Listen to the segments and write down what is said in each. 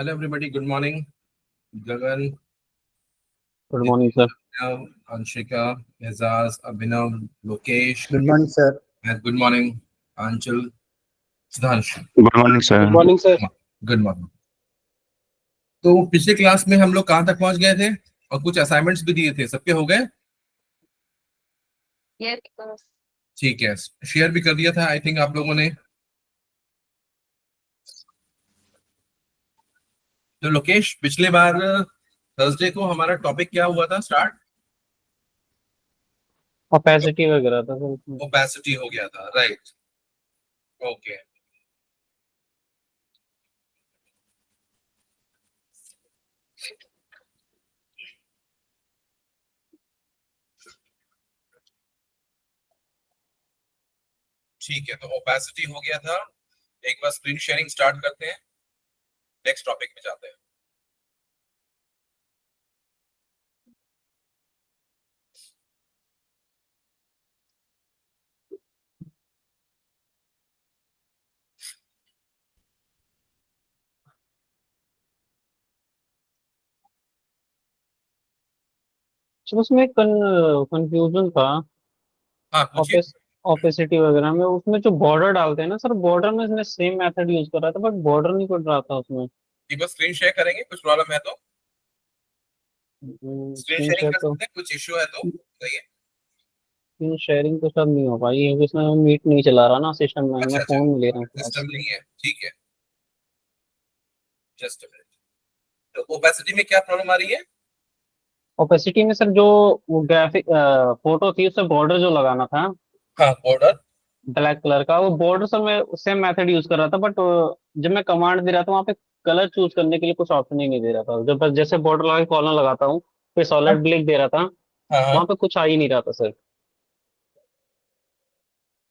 Hello, everybody. Good morning. Gagan, good morning Nitin, sir. Abhinav, Anshika, Azaz, Abhinav, Lokesh, good morning sir. and good morning, Anchal, Sudhanshu. Good morning good sir. Morning sir. Good morning. तो पिछले class में हम लोग कहाँ तक पहुंच गए थे और कुछ असाइनमेंट्स भी दिए थे, सबके हो गए? यस। ठीक है, शेयर भी कर दिया था आई थिंक आप लोगों ने। तो लोकेश, पिछले बार थर्सडे को हमारा टॉपिक क्या हुआ था स्टार्ट? ओपेसिटी वगैरह था सर उसमें। ओपेसिटी हो गया था, राइट? ओके, ठीक है। तो ओपेसिटी हो गया था। एक बार स्क्रीन शेयरिंग स्टार्ट करते हैं, नेक्स्ट टॉपिक में जाते हैं। सर उसमें कंफ्यूजन था। हाँ, पूछिए। ओपेस ओपेसिटी वगैरह में उसमें जो बॉर्डर डालते हैं ना सर, बॉर्डर में इसने सेम मेथड यूज कर रहा था बट बॉर्डर नहीं पड़ रहा था उसमें। एक बार स्क्रीन शेयर करेंगे, कुछ प्रॉब्लम है तो स्क्रीन स्क्रीन शेयरिंग शेयर कर तो सकते हैं, कुछ इश्यू है तो बताइए। स्क्रीन शेयरिंग तो सर नहीं हो पाई क्योंकि इसमें मीट नहीं चला रहा ना सिस्टम में, मैं अच्छा अच्छा, फोन में ले रहा हूँ सिस्टम क्लास। नहीं है, ठीक है। Just minute. तो ओपेसिटी में क्या प्रॉब्लम आ रही है? ओपेसिटी में सर जो वो ग्राफिक फोटो थी उससे बॉर्डर जो लगाना था हाँ, बॉर्डर। ब्लैक कलर का, वो बॉर्डर से मैं सेम मेथड यूज कर रहा था बट जब मैं कमांड दे रहा था वहाँ पे कलर चूज करने के लिए कुछ ऑप्शन ही नहीं दे रहा था। जब बस जैसे बॉर्डर लगा के कॉलम लगाता हूँ फिर सॉलिड ब्लैक दे रहा था, हाँ हाँ। वहाँ पे कुछ आ ही नहीं रहा था सर।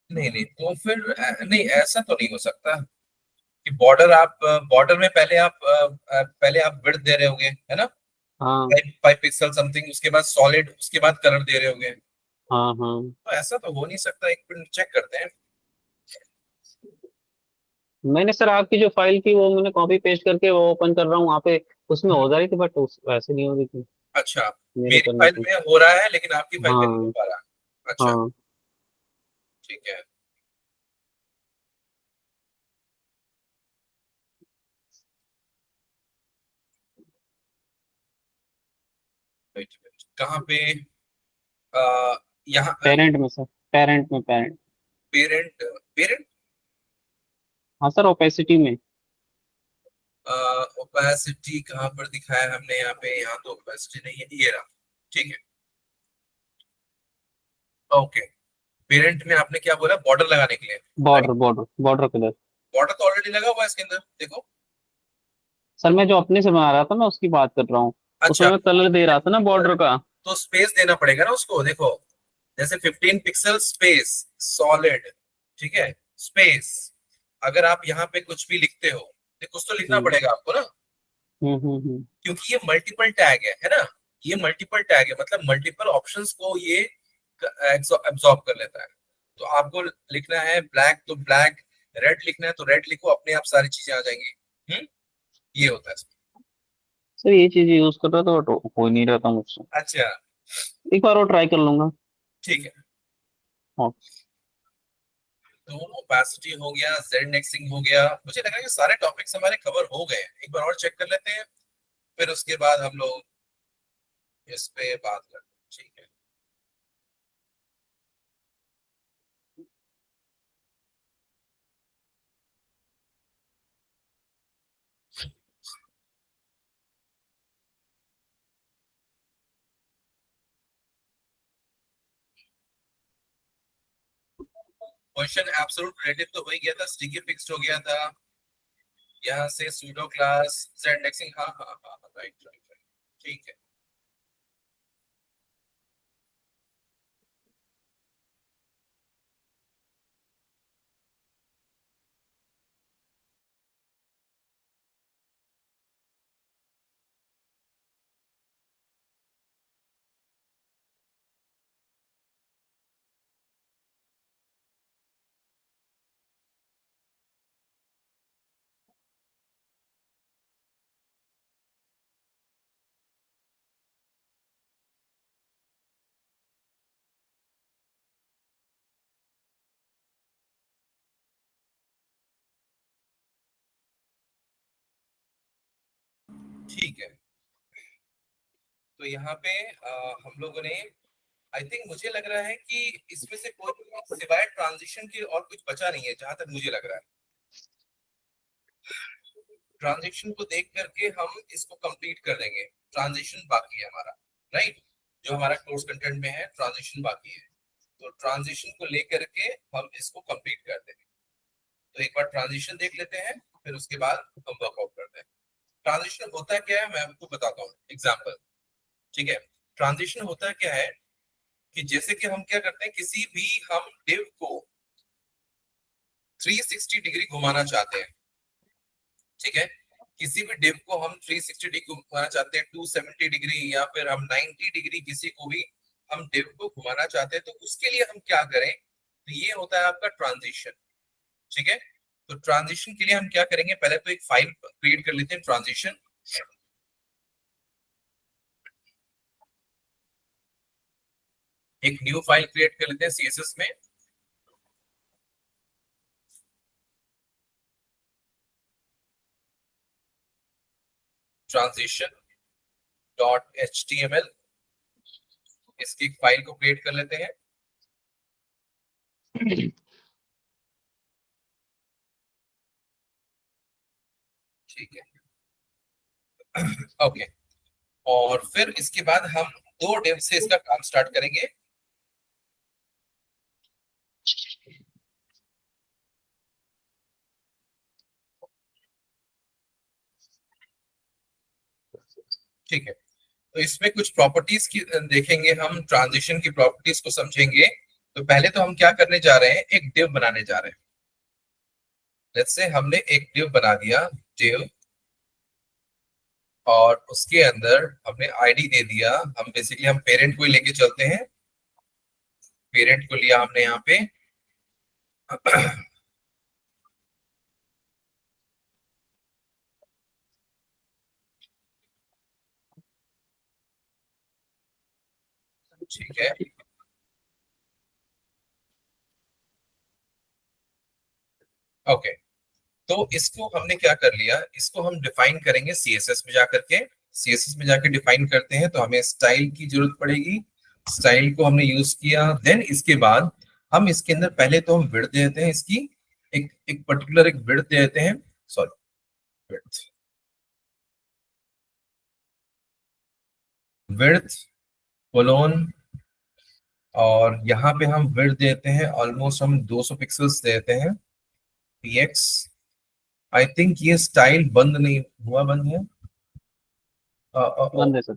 नहीं नहीं, तो फिर नहीं, ऐसा तो नहीं हो सकता कि बॉर्डर आप बॉर्डर में पहले आप विड्थ दे रहे होगे, है ना? हाँ 5 पिक्सल समथिंग, उसके बाद सॉलिड, उसके बाद कलर दे रहे होगे। हाँ हाँ। तो ऐसा तो हो नहीं सकता, एक मिनट चेक करते हैं। मैंने सर आपकी जो फाइल थी वो मैंने कॉपी पेस्ट करके वो ओपन कर रहा हूँ वहाँ पे, उसमें हो जा रही थी बट वैसे नहीं हो रही थी अच्छा, मेरे मेरी करने फाइल से। में हो रहा है लेकिन आपकी फाइल में नहीं हो हाँ पा रहा। अच्छा, हाँ। ठीक है। Wait a minute, कहाँ पे? आ, यहाँ पेरेंट में सर, पेरेंट में पेरेंट। Parent, parent. हाँ सर ओपेसिटी में। ओपेसिटी कहाँ पर दिखाया है हमने? यहाँ पे, यहाँ तो ओपेसिटी नहीं है, ये रहा। ठीक है, ओके। पेरेंट में आपने क्या बोला? बॉर्डर लगाने के लिए, right? Border border border colour. Border तो ऑलरेडी लगा हुआ है इसके अंदर, देखो। सर मैं जो अपने से बना रहा था ना उसकी बात कर रहा हूँ, उसमें अच्छा, मैं कलर दे रहा था ना बॉर्डर का। तो स्पेस देना पड़ेगा ना उसको, देखो। जैसे 15 पिक्सल स्पेस सॉलिड, ठीक है, स्पेस। अगर आप यहाँ पे कुछ भी लिखते हो तो कुछ तो लिखना हम्म पड़ेगा आपको ना, हम्म। क्योंकि ये मल्टीपल टैग है ना? ये मल्टीपल टैग है, मतलब मल्टीपल ऑप्शंस को ये एब्सॉर्ब कर लेता है। तो आपको लिखना है ब्लैक तो ब्लैक, रेड लिखना है तो रेड लिखो, अपने आप सारी चीजें आ जाएंगी। ये होता है इसमें। सर ये चीज यूज कर रहा था बट हो ही नहीं रहा था मुझसे। अच्छा, एक बार और ट्राई कर लूंगा। ठीक है। हाँ तो ओपेसिटी हो गया, जेड नेक्सिंग हो गया, मुझे लगा कि सारे टॉपिक्स हमारे कवर हो गए। एक बार और चेक कर लेते हैं, फिर उसके बाद हम लोग इस पे बात करते हैं, ठीक है? क्वेश्चन एब्सोल्यूट रिलेटिव तो हो ही गया था, स्टिकी फिक्स्ड हो गया था। यहाँ से सूडो क्लास जेड इंडेक्सिंग, हाँ हाँ हाँ, राइट राइट राइट, ठीक है। ठीक है, तो यहाँ पे हम लोगों ने, आई थिंक मुझे लग रहा है कि इसमें से कोई सिवाय ट्रांजिशन के और कुछ बचा नहीं है, जहां तक मुझे लग रहा है। ट्रांजिशन को देख करके हम इसको कंप्लीट कर देंगे। ट्रांजिशन बाकी है हमारा, राइट? जो हमारा कोर्स कंटेंट में है ट्रांजिशन बाकी है, तो ट्रांजिशन को लेकर के हम इसको कंप्लीट कर देंगे। तो एक बार ट्रांजिशन देख लेते हैं, फिर उसके बाद हम वर्कआउट करते हैं। ट्रांजिशन होता क्या है मैं आपको बताता हूँ एग्जाम्पल। ठीक है, ट्रांजिशन होता क्या है कि जैसे कि हम क्या करते हैं, किसी भी हम डिव को 360 डिग्री घुमाना चाहते हैं। ठीक है, किसी भी डिव को हम 360 डिग्री घुमाना चाहते हैं, 270 डिग्री या फिर हम 90 डिग्री, किसी को भी हम डिव को घुमाना चाहते हैं, तो उसके लिए हम क्या करें, तो ये होता है आपका ट्रांजिशन। ठीक है, तो ट्रांजिशन के लिए हम क्या करेंगे, पहले तो एक फाइल क्रिएट कर लेते हैं ट्रांजिशन। एक न्यू फाइल क्रिएट कर लेते हैं सीएसएस में। ट्रांजिशन डॉट एचटीएमएल, इसकी एक फाइल को क्रिएट कर लेते हैं। ठीक है, ओके। और फिर इसके बाद हम 2 डिव से इसका काम स्टार्ट करेंगे। ठीक है, तो इसमें कुछ प्रॉपर्टीज की देखेंगे हम, ट्रांजिशन की प्रॉपर्टीज को समझेंगे। तो पहले तो हम क्या करने जा रहे हैं, एक डिव बनाने जा रहे हैं। लेट्स से हमने एक डिव बना दिया, डिव, और उसके अंदर हमने आईडी दे दिया। हम बेसिकली हम पेरेंट को ही लेके चलते हैं। पेरेंट को लिया हमने यहाँ पे ठीक है, ओके। तो इसको हमने क्या कर लिया, इसको हम डिफाइन करेंगे सीएसएस में जाकर के। सीएसएस में जाके डिफाइन करते हैं तो हमें स्टाइल की जरूरत पड़ेगी। स्टाइल को हमने यूज किया, देन इसके बाद हम इसके अंदर पहले तो हम विड्थ देते हैं इसकी, एक एक पर्टिकुलर एक विड्थ देते हैं, सॉरी विड्थ, विड्थ कोलोन, और यहाँ पे हम विड्थ देते हैं ऑलमोस्ट हम 200 पिक्सल्स देते हैं, px। आई थिंक ये स्टाइल बंद नहीं हुआ, बंद है, बंद है सर।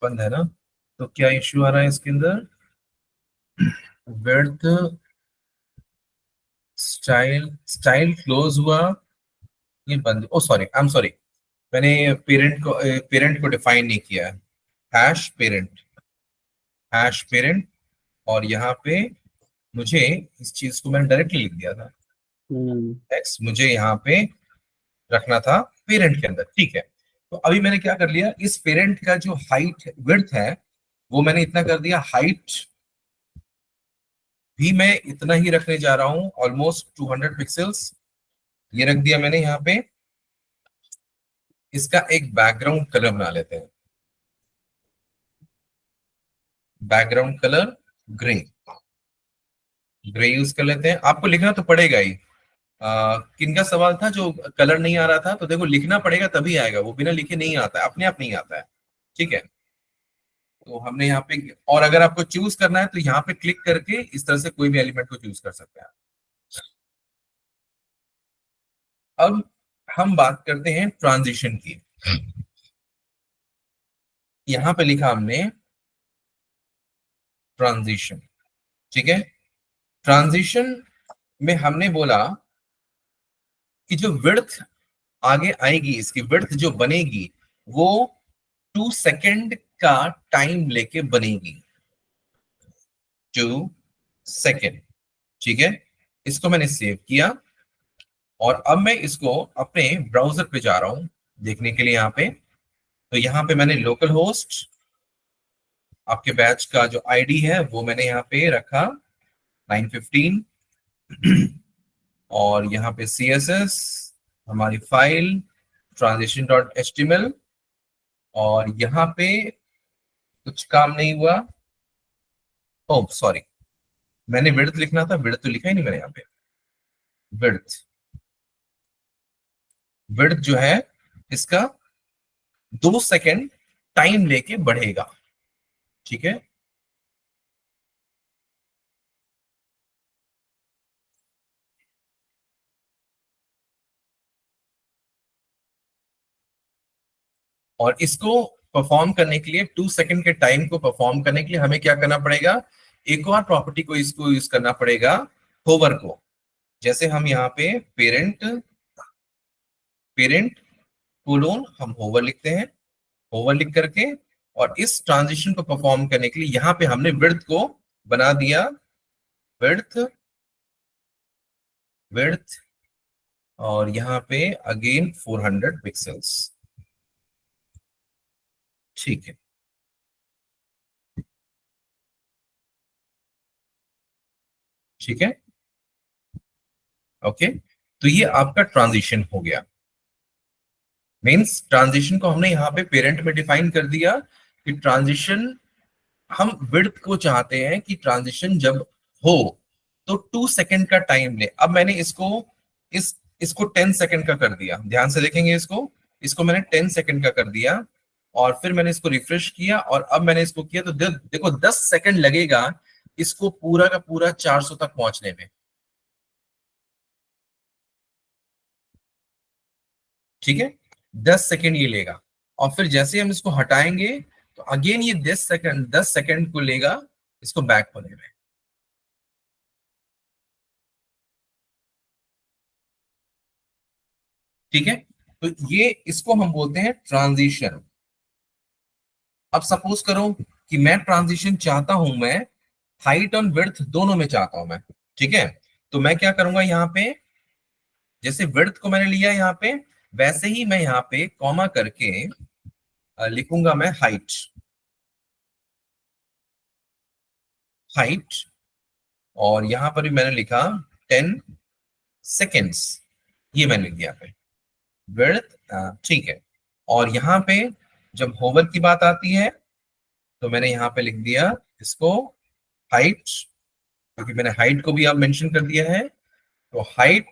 बंद है ना? तो क्या इश्यू आ रहा है इसके अंदर, विड्थ स्टाइल, स्टाइल क्लोज हुआ, ये बंद, ओ सॉरी, आई एम सॉरी, मैंने पेरेंट को डिफाइन नहीं किया है। हैश पेरेंट, हैश पेरेंट, और यहाँ पे मुझे इस चीज को मैंने डायरेक्टली लिख दिया था, एक्स मुझे यहाँ पे रखना था पेरेंट के अंदर। ठीक है, तो अभी मैंने क्या कर लिया, इस पेरेंट का जो हाइट विड्थ है वो मैंने इतना कर दिया, हाइट भी मैं इतना ही रखने जा रहा हूं, ऑलमोस्ट 200 पिक्सल्स ये रख दिया मैंने यहाँ पे। इसका एक बैकग्राउंड कलर बना लेते हैं, background colour grey, grey use कर लेते हैं। आपको लिखना तो पड़ेगा ही। किनका सवाल था जो कलर नहीं आ रहा था, तो देखो लिखना पड़ेगा तभी आएगा, वो बिना लिखे नहीं आता है, अपने आप नहीं आता है। ठीक है, तो हमने यहाँ पे, और अगर आपको चूज करना है तो यहाँ पे क्लिक करके इस तरह से कोई भी एलिमेंट को चूज कर सकते हैं। अब हम बात करते हैं ट्रांजिशन की। यहाँ पे लिखा हमने ट्रांजिशन। ठीक है, ट्रांजिशन में हमने बोला कि जो विड्थ आगे आएगी, इसकी विड्थ जो बनेगी वो 2 सेकेंड का टाइम लेके बनेगी, 2 सेकेंड। ठीक है, इसको मैंने सेव किया, और अब मैं इसको अपने ब्राउजर पे जा रहा हूं देखने के लिए। यहाँ पे, तो यहाँ पे मैंने लोकल होस्ट, आपके बैच का जो आईडी है वो मैंने यहाँ पे रखा 915, और यहाँ पे CSS, हमारी फाइल transition.html, और यहाँ पे कुछ काम नहीं हुआ। ओह सॉरी, मैंने विड्थ लिखना था, विड्थ तो लिखा ही नहीं मैंने यहाँ पे। विड्थ, विड्थ जो है इसका 2 सेकेंड टाइम लेके बढ़ेगा, ठीक है। और इसको परफॉर्म करने के लिए 2 सेकेंड के टाइम को परफॉर्म करने के लिए हमें क्या करना पड़ेगा, एक और प्रॉपर्टी को इसको यूज करना पड़ेगा, होवर को। जैसे हम यहाँ पे पेरेंट, पेरेंट कोलोन हम होवर लिखते हैं, होवर लिख करके, और इस ट्रांजिशन को परफॉर्म करने के लिए यहाँ पे हमने विड्थ को बना दिया, विड्थ, विड्थ, और यहाँ पे अगेन 400 पिक्सल्स, ठीक है। ठीक है, ओके। तो ये आपका ट्रांजिशन हो गया। मीन्स ट्रांजिशन को हमने यहाँ पे पेरेंट में डिफाइन कर दिया कि ट्रांजिशन, हम विड्थ को चाहते हैं कि ट्रांजिशन जब हो तो 2 सेकेंड का टाइम ले। अब मैंने इसको 10 सेकेंड का कर दिया, ध्यान से देखेंगे इसको मैंने 10 सेकेंड का कर दिया, और फिर मैंने इसको रिफ्रेश किया, और अब मैंने इसको किया तो देखो 10 सेकेंड लगेगा इसको पूरा का पूरा 400 तक पहुंचने में, ठीक है। 10 सेकेंड ये लेगा, और फिर जैसे हम इसको हटाएंगे तो अगेन ये 10 सेकेंड को लेगा इसको बैक होने में, ठीक है। तो ये इसको हम बोलते हैं ट्रांजिशन। अब सपोज करो कि मैं ट्रांजिशन चाहता हूं, मैं हाइट और विड्थ दोनों में चाहता हूं मैं, ठीक है। तो मैं क्या करूंगा, यहाँ पे जैसे विड्थ को मैंने लिया यहाँ पे, वैसे ही मैं यहाँ पे कॉमा करके लिखूंगा मैं हाइट, हाइट, और यहां पर भी मैंने लिखा 10 सेकेंड्स, ये मैंने लिख दिया पे विड्थ, ठीक है। और यहाँ पे जब होवर की बात आती है तो मैंने यहाँ पे लिख दिया इसको हाइट, क्योंकि मैंने हाइट को भी अब मेंशन कर दिया है, तो हाइट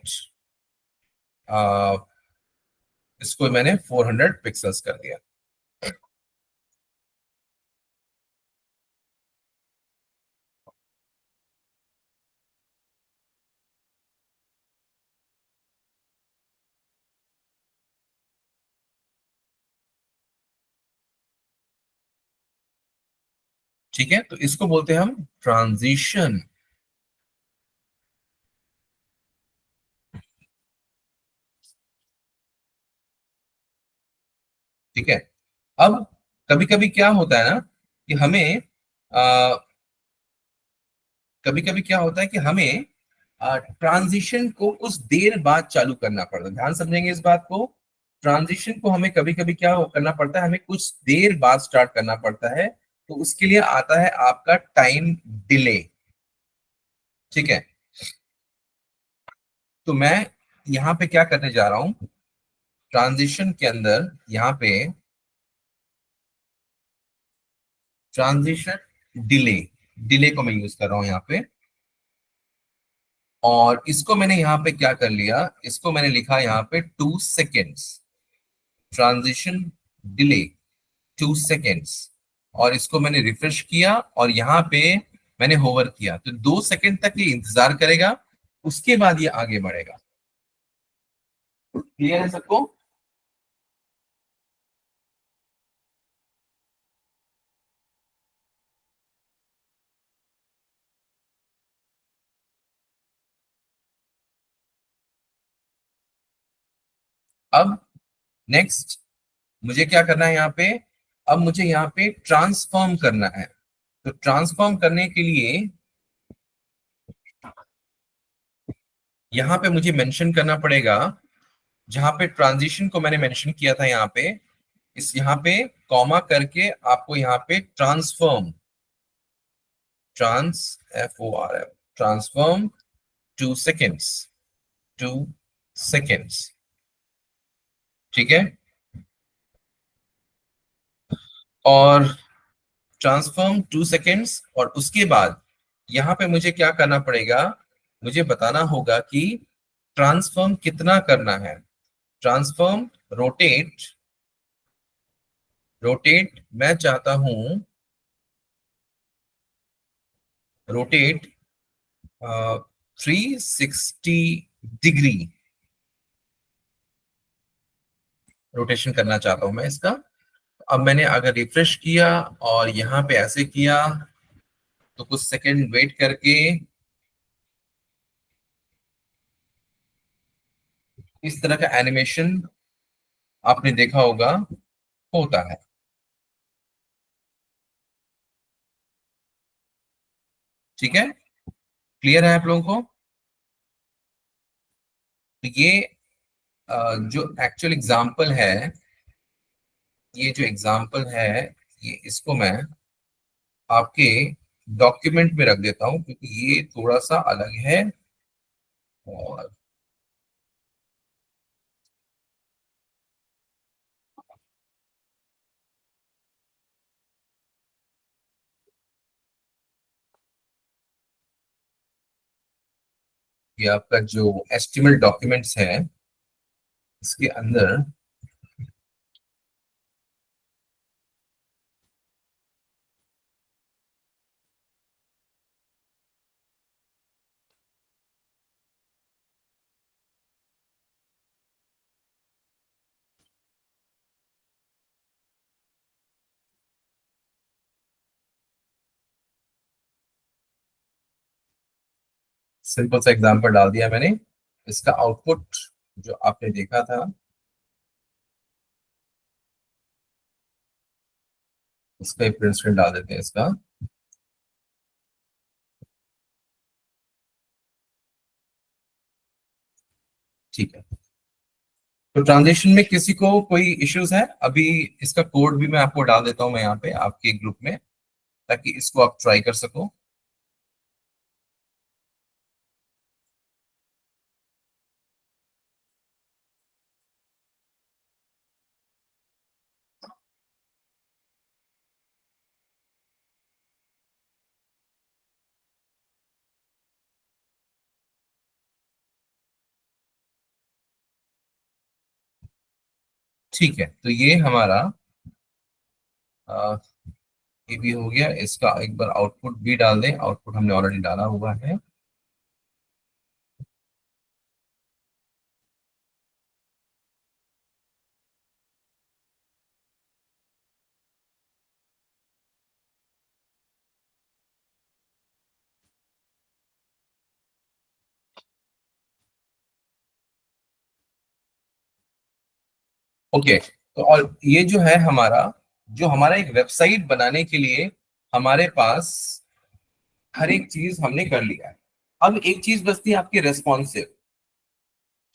इसको मैंने 400 पिक्सल्स कर दिया। ठीक है, तो इसको बोलते हैं हम ट्रांजिशन, ठीक है। अब कभी कभी क्या होता है ना कि हमें कभी कभी क्या होता है कि हमें ट्रांजिशन को कुछ देर बाद चालू करना पड़ता है, ध्यान समझेंगे इस बात को। ट्रांजिशन को हमें कभी कभी क्या करना पड़ता है, हमें कुछ देर बाद स्टार्ट करना पड़ता है, तो उसके लिए आता है आपका टाइम डिले, ठीक है। तो मैं यहाँ पे क्या करने जा रहा हूं, ट्रांजिशन के अंदर यहाँ पे ट्रांजिशन डिले, डिले को मैं यूज कर रहा हूं यहाँ पे, और इसको मैंने यहाँ पे क्या कर लिया, इसको मैंने लिखा यहाँ पे 2 सेकेंड्स, ट्रांजिशन डिले 2 सेकेंड्स, और इसको मैंने रिफ्रेश किया और यहाँ पे मैंने होवर किया, तो 2 सेकेंड तक ये इंतजार करेगा, उसके बाद ये आगे बढ़ेगा। क्लियर है सबको? अब नेक्स्ट मुझे क्या करना है यहाँ पे, अब मुझे यहाँ पे ट्रांसफॉर्म करना है, तो ट्रांसफॉर्म करने के लिए यहाँ पे मुझे मेंशन करना पड़ेगा, जहां पे ट्रांजिशन को मैंने मेंशन किया था यहाँ पे, इस यहाँ पे कॉमा करके आपको यहाँ पे transform, trans FORM, transform 2 seconds, 2 seconds, ठीक है। और ट्रांसफॉर्म 2 सेकेंड्स, और उसके बाद यहाँ पे मुझे क्या करना पड़ेगा, मुझे बताना होगा कि ट्रांसफॉर्म कितना करना है। ट्रांसफॉर्म रोटेट, रोटेट मैं चाहता हूं रोटेट 360 डिग्री रोटेशन करना चाहता हूं मैं इसका। अब मैंने अगर रिफ्रेश किया और यहाँ पे ऐसे किया, तो कुछ सेकंड वेट करके इस तरह का एनिमेशन आपने देखा होगा होता है। ठीक है, क्लियर है आप लोगों को? तो ये जो एक्चुअल एग्जाम्पल है, ये जो एग्जाम्पल है, ये इसको मैं आपके डॉक्यूमेंट में रख देता हूं, क्योंकि ये थोड़ा सा अलग है। और ये आपका जो एस्टिमेट डॉक्यूमेंट्स है, इसके अंदर सिंपल सा एग्जांपल डाल दिया मैंने। इसका आउटपुट जो आपने देखा था, इसका एक प्रिंट स्क्रीन डाल देते हैं इसका। ठीक है, तो ट्रांजिशन में किसी को कोई इश्यूज है अभी? इसका कोड भी मैं आपको डाल देता हूं मैं यहाँ पे आपके ग्रुप में, ताकि इसको आप ट्राई कर सको। ठीक है, तो ये हमारा ये भी हो गया। इसका एक बार आउटपुट भी डाल दें, आउटपुट हमने ऑलरेडी डाला हुआ है। ओके, तो और ये जो है हमारा, जो हमारा एक वेबसाइट बनाने के लिए हमारे पास हर एक चीज हमने कर लिया है। अब एक चीज बचती है आपकी रेस्पॉन्सिव।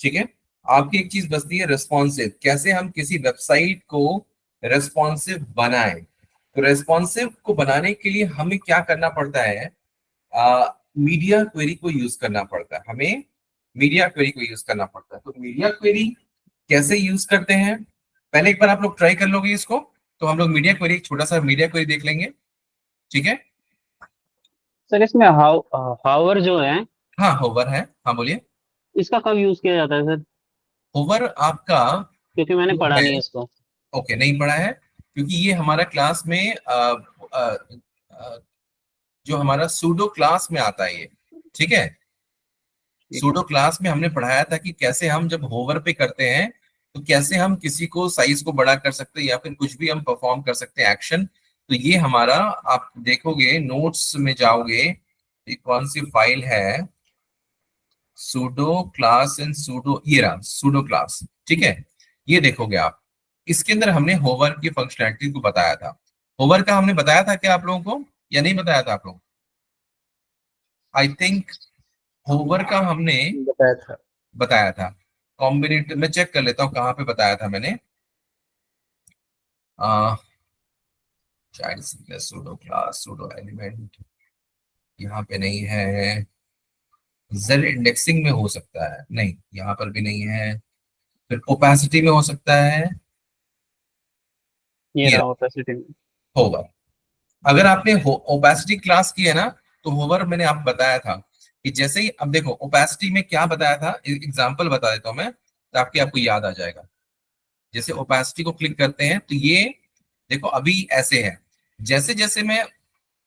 ठीक है, आपकी एक चीज बचती है रेस्पॉन्सिव। कैसे हम किसी वेबसाइट को रेस्पॉन्सिव बनाएं? तो रेस्पॉन्सिव को बनाने के लिए हमें क्या करना पड़ता है? मीडिया क्वेरी को यूज करना पड़ता है। हमें मीडिया क्वेरी को यूज करना पड़ता है। तो मीडिया क्वेरी कैसे यूज करते हैं, पहले एक बार आप लोग ट्राई कर लोगे इसको। तो हम लोग मीडिया क्वेरी, एक छोटा सा मीडिया क्वेरी देख लेंगे। ठीक है, सर इसमें हावर जो है, हाँ होवर है, हाँ बोलिए। इसका कब यूज किया जाता है सर? होवर आपका क्योंकि मैंने जो पढ़ा है, नहीं है इसको। ओके नहीं पढ़ा है, क्योंकि ये हमारा क्लास में अ, जो हमारा सूडो क्लास में आता है ये। ठीक है, ठीक है। सूडो क्लास में हमने पढ़ाया था कि कैसे हम जब होवर पे करते हैं, तो कैसे हम किसी को साइज को बड़ा कर सकते हैं, या फिर कुछ भी हम परफॉर्म कर सकते हैं एक्शन। तो ये हमारा, आप देखोगे नोट्स में जाओगे, ये कौन सी फाइल है, सूडो क्लास एंड सूडो, ये रहा सूडो क्लास। ठीक है, ये देखोगे आप, इसके अंदर हमने होवर की फंक्शनैलिटी को बताया था। होवर का हमने बताया था क्या आप लोगों को, या नहीं बताया था आप लोग? आई थिंक होवर का हमने बताया था। बताया था। कॉम्बिनेट मैं चेक कर लेता हूँ कहाँ पे बताया था मैंने। आ, child sequence pseudo class pseudo element, यहाँ पे नहीं है। जेड इंडेक्सिंग में हो सकता है, नहीं यहाँ पर भी नहीं है। फिर ओपेसिटी में हो सकता है, ये ये रहा रहा। ऑपेसिटी में। होवर। अगर आपने ओपेसिटी क्लास की है ना, तो होवर मैंने आपको बताया था कि जैसे ही, अब देखो ओपेसिटी में क्या बताया था, एग्जांपल बता देता हूं मैं ताकि आपको याद आ जाएगा। जैसे ओपेसिटी को क्लिक करते हैं तो ये देखो अभी ऐसे है, जैसे जैसे मैं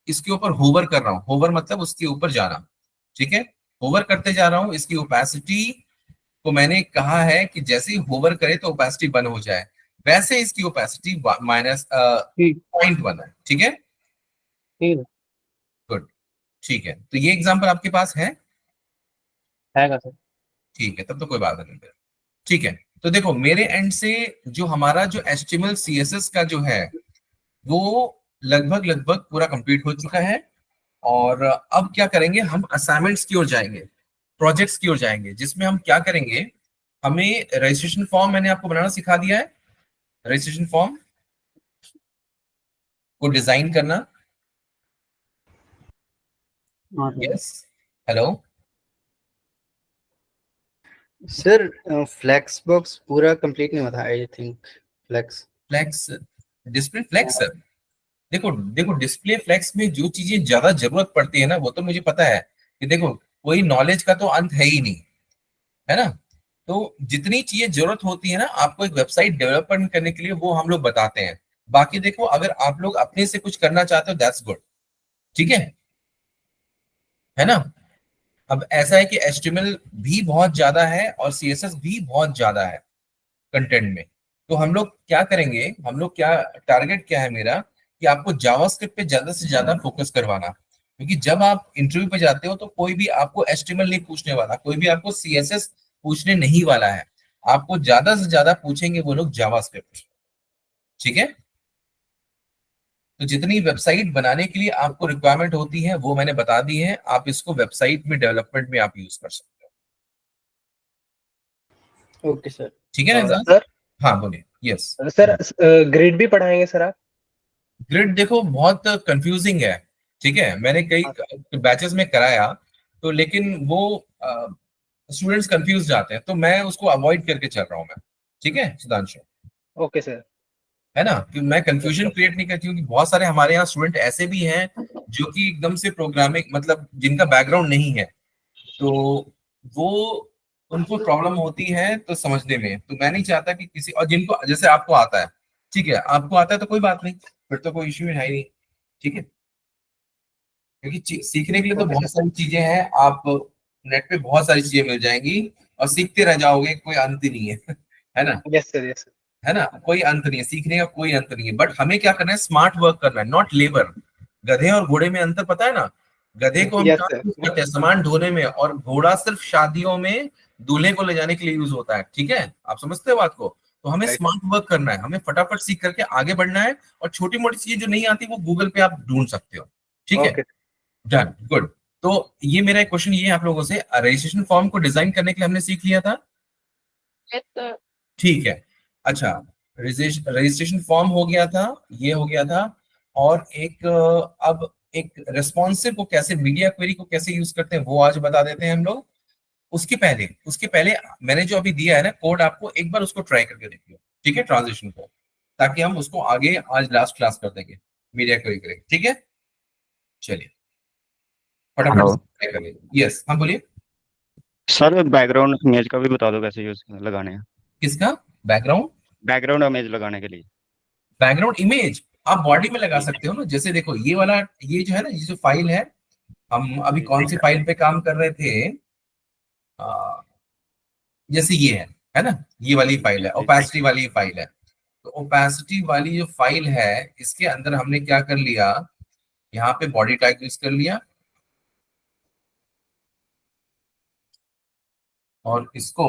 इसके ऊपर होवर कर रहा हूं, होवर मतलब उसके ऊपर जाना, ठीक है, होवर करते जा रहा हूं, इसकी ओपेसिटी को मैंने कहा है कि जैसे ही होवर करे तो ओपेसिटी 1 हो जाए, वैसे इसकी ओपेसिटी माइनस ठीक 0.1 है, ठीक है। ठीक गुड, ठीक है, तो ये एग्जांपल आपके पास है। है का सर। ठीक है, तब तो कोई बात नहीं फिर। ठीक है, तो देखो मेरे एंड से जो हमारा जो एचटीएमएल सीएसएस का जो है वो लगभग लगभग पूरा कंप्लीट हो चुका है। और अब क्या करेंगे, हम असाइनमेंट्स की ओर जाएंगे, प्रोजेक्ट्स की ओर जाएंगे, जिसमें हम क्या करेंगे, हमें रजिस्ट्रेशन फॉर्म मैंने आपको बनाना सिखा दिया है, रजिस्ट्रेशन फॉर्म को डिजाइन करना। हाँ sir. Yes, hello. Sir flex box पूरा कंप्लीट नहीं हुआ था I think. Flex. Flex, display flex. देखो देखो डिस्प्ले फ्लेक्स में जो चीजें ज्यादा जरूरत पड़ती है ना, वो तो मुझे पता है कि देखो कोई नॉलेज का तो अंत है ही नहीं, है ना। तो जितनी चीजें जरूरत होती है ना आपको एक वेबसाइट डेवलपमेंट करने के लिए, वो हम लोग बताते हैं। बाकी देखो अगर आप लोग अपने से कुछ करना चाहते हो, दैट्स गुड, ठीक है ना। अब ऐसा है कि एचटीएमएल भी बहुत ज्यादा है और सीएसएस भी बहुत ज्यादा है कंटेंट में। तो हम लोग क्या करेंगे, हम लोग क्या, टारगेट क्या है मेरा, कि आपको जावास्क्रिप्ट पे ज्यादा से ज्यादा फोकस करवाना, क्योंकि जब आप इंटरव्यू पे जाते हो तो कोई भी आपको एचटीएमएल नहीं पूछने वाला, कोई भी आपको सीएसएस पूछने नहीं वाला है, आपको ज्यादा से ज्यादा पूछेंगे वो लोग जावास्क्रिप्ट, ठीक है। तो जितनी वेबसाइट बनाने के लिए आपको रिक्वायरमेंट होती है वो मैंने बता दी है, आप इसको वेबसाइट में डेवलपमेंट में आप यूज कर सकते हो, ओके सर। ठीक है ना एजाज। सर हाँ बोलिए, यस। सर ग्रिड भी पढ़ाएंगे सर आप? ग्रिड देखो बहुत कंफ्यूजिंग है, ठीक है, मैंने कई हाँ, बैचेस में कराया, तो लेकिन वो स्टूडेंट्स कंफ्यूज जाते हैं, तो मैं उसको अवॉइड करके चल रहा हूँ मैं, ठीक है सुधांशु, ओके सर। है ना, कि मैं कंफ्यूजन क्रिएट नहीं करती हूँ, कि बहुत सारे हमारे यहाँ स्टूडेंट ऐसे भी हैं जो कि एकदम से प्रोग्रामिंग मतलब जिनका बैकग्राउंड नहीं है, तो वो उनको प्रॉब्लम होती है तो समझने में, तो मैं नहीं चाहता कि किसी, और जिनको जैसे आपको आता है, ठीक है, आपको आता है तो कोई बात नहीं, फिर तो कोई इश्यू है ही नहीं, ठीक है, क्योंकि सीखने के लिए तो ओके बहुत सर। सारी चीजें हैं, आप नेट पे बहुत सारी चीजें मिल जाएंगी और सीखते रह जाओगे, कोई अंत ही नहीं है है ना, यस सर, यस सर। है ना, कोई अंत नहीं है, सीखने का कोई अंत नहीं है, बट हमें क्या करना है, स्मार्ट वर्क करना है, नॉट लेबर। गधे और घोड़े में अंतर पता है ना, गधे को हम यस कहाँ यूज सर। करते हैं, सामान ढोने में, और घोड़ा सिर्फ शादियों में दूल्हे को ले जाने के लिए यूज होता है, ठीक है, आप समझते हो बात को। तो हमें राइट। स्मार्ट वर्क करना है, हमें फटाफट सीख करके आगे बढ़ना है, और छोटी मोटी चीजें जो नहीं आती वो गूगल पे आप ढूंढ सकते हो, ठीक है, ओके। Done, good. तो ये मेरा एक क्वेश्चन ये है आप लोगों से, रजिस्ट्रेशन फॉर्म को डिजाइन करने के लिए हमने सीख लिया था, ठीक है। अच्छा, रजिस्ट्रेशन फॉर्म हो गया था, ये हो गया था, और एक अब एक रेस्पॉन्सिव को कैसे, मीडिया क्वेरी को कैसे यूज करते हैं वो आज बता देते हैं हम लोग। उसके पहले मैंने जो अभी दिया है ना कोड, आपको एक बार उसको ट्राई करके देखिए, ठीक है, ट्रांजिशन को, ताकि हम उसको आगे आज लास्ट क्लास कर देंगे, मीडिया क्वेरी करेंगे, ठीक है, चलिए फटाफट हेलो से ट्राई कर लीजिए, यस हाँ बोलिए। सर, बैकग्राउंड इमेज का भी बता दो कैसे यूज लगाने हैं। किसका बैकग्राउंड? बैकग्राउंड इमेज लगाने के लिए। बैकग्राउंड इमेज आप बॉडी में लगा जी सकते हो ना, जैसे देखो ये वाला, ये जो है ना, ये जो फाइल है, हम अभी जी कौन सी फाइल पे काम कर रहे थे, आ, जैसे ये है ना, ये वाली फाइल है, जी ओपेसिटी वाली फाइल है, तो ओपेसिटी वाली जो फाइल है, इसके अंदर हमने क्या कर लिया, यहाँ पे बॉडी टैग यूज कर लिया, और इसको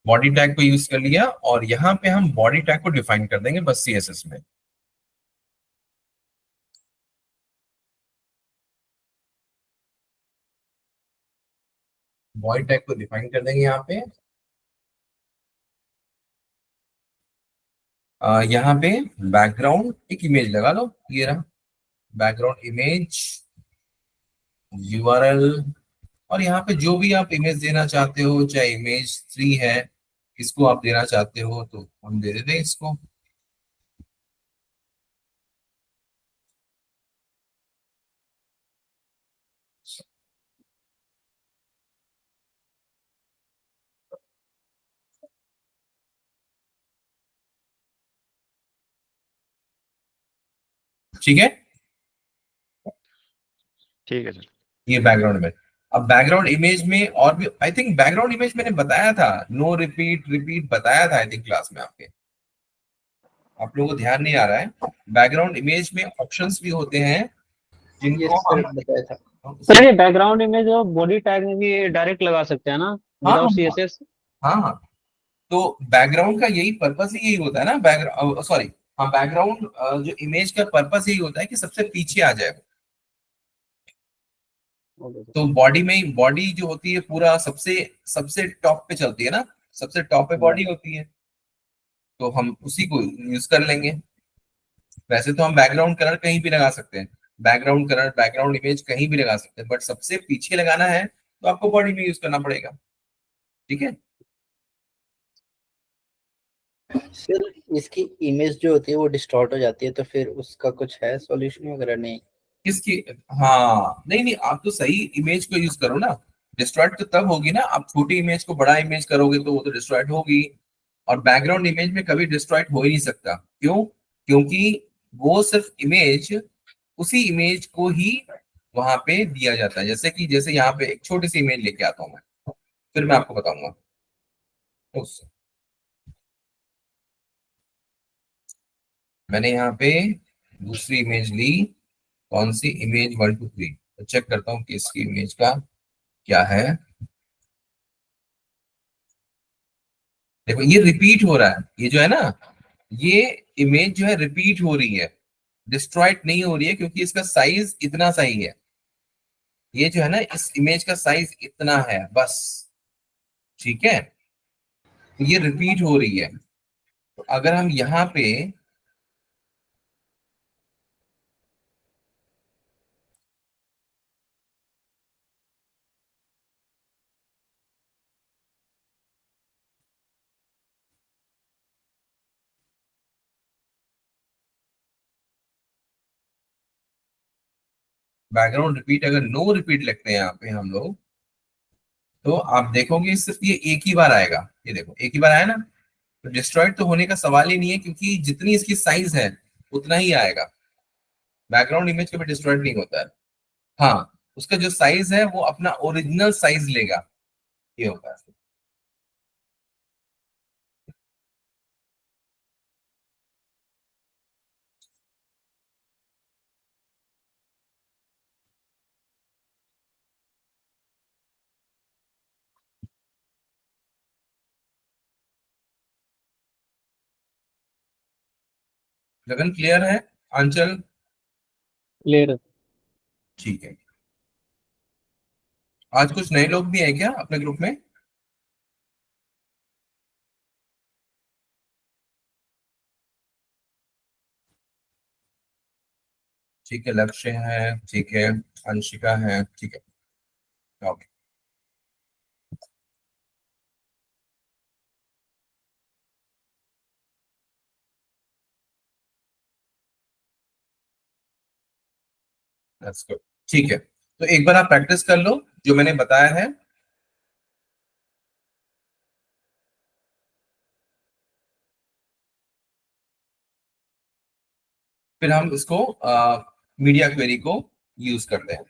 बॉडी टैग को यूज कर लिया, और यहाँ पे हम बॉडी टैग को डिफाइन कर देंगे बस सीएसएस में, बॉडी टैग को डिफाइन कर देंगे यहाँ पे। यहाँ पे बैकग्राउंड एक इमेज लगा लो, ये रहा बैकग्राउंड इमेज URL, और यहाँ पे जो भी आप इमेज देना चाहते हो, चाहे इमेज 3 है, इसको आप देना चाहते हो तो हम दे देते हैं इसको। ठीक है, ठीक है सर। ये बैकग्राउंड इमेज। अब बैकग्राउंड इमेज में और भी, आई थिंक बैकग्राउंड इमेज मैंने बताया था, नो रिपीट रिपीट बताया था आई थिंक क्लास में आपके, आप लोगों को ध्यान नहीं आ रहा है। बैकग्राउंड इमेज में ऑप्शंस भी होते हैं ये जिनको सर हम बताया था। सर ये बैकग्राउंड इमेज और बॉडी टैग में भी डायरेक्ट लगा सकते हैं ना, हाँ विदाउट हाँ CSS? हाँ, तो बैकग्राउंड का यही पर्पस ही यही होता है ना, बैकग्राउंड सॉरी, हाँ बैकग्राउंड जो इमेज का पर्पस यही होता है कि सबसे पीछे आ जाए। तो बॉडी में, बॉडी जो होती है पूरा सबसे सबसे टॉप पे चलती है ना, सबसे टॉप पे बॉडी होती है, तो हम उसी को यूज कर लेंगे। वैसे तो हम बैकग्राउंड कलर कहीं भी लगा सकते हैं, बैकग्राउंड कलर बैकग्राउंड इमेज कहीं भी लगा सकते हैं, बट सबसे पीछे लगाना है तो आपको बॉडी में यूज करना पड़ेगा। ठीक है, सर इसकी इमेज जो होती है वो डिस्टॉर्ट हो जाती है, तो फिर उसका कुछ है सॉल्यूशन वगैरह? नहीं। किसकी? हाँ नहीं नहीं, आप तो सही इमेज को यूज करो ना। डिस्ट्रॉयड तो तब होगी ना, आप छोटी इमेज को बड़ा इमेज करोगे तो वो तो डिस्ट्रॉयड होगी। और बैकग्राउंड इमेज में कभी डिस्ट्रॉयड हो ही नहीं सकता, क्यों? क्योंकि वो सिर्फ इमेज, उसी इमेज को ही वहां पे दिया जाता है। जैसे यहाँ पे एक छोटी सी इमेज लेके आता हूँ मैं, फिर मैं आपको बताऊंगा। उस मैंने यहाँ पे दूसरी इमेज ली, कौन सी इमेज 1 2 3, तो चेक करता हूँ कि इसकी इमेज का क्या है। देखो ये रिपीट हो रहा है, ये जो है ना, ये इमेज जो है रिपीट हो रही है, डिस्ट्रॉयड नहीं हो रही है, क्योंकि इसका साइज इतना सही है। ये जो है ना, इस इमेज का साइज इतना है बस। ठीक है, तो ये रिपीट हो रही है। तो अगर हम यहाँ पे बैकग्राउंड रिपीट, अगर नो रिपीट लिखते हैं यहाँ पे हम लोग, तो आप देखोगे सिर्फ ये एक ही बार आएगा। ये देखो एक ही बार आया ना, तो डिस्ट्रॉयड तो होने का सवाल ही नहीं है, क्योंकि जितनी इसकी साइज है उतना ही आएगा। बैकग्राउंड इमेज कभी डिस्ट्रॉयड नहीं होता है। हाँ, उसका जो साइज है वो अपना ओरिजिनल साइज लेगा, ये होता है। गगन क्लियर है? आंचल क्लियर? ठीक है। आज कुछ नए लोग भी हैं क्या अपने ग्रुप में? ठीक है, लक्ष्य है, ठीक है, अंशिका है, ठीक है, ओके। That's good. ठीक है, तो एक बार आप प्रैक्टिस कर लो जो मैंने बताया है। फिर हम इसको मीडिया क्वेरी को यूज करते हैं।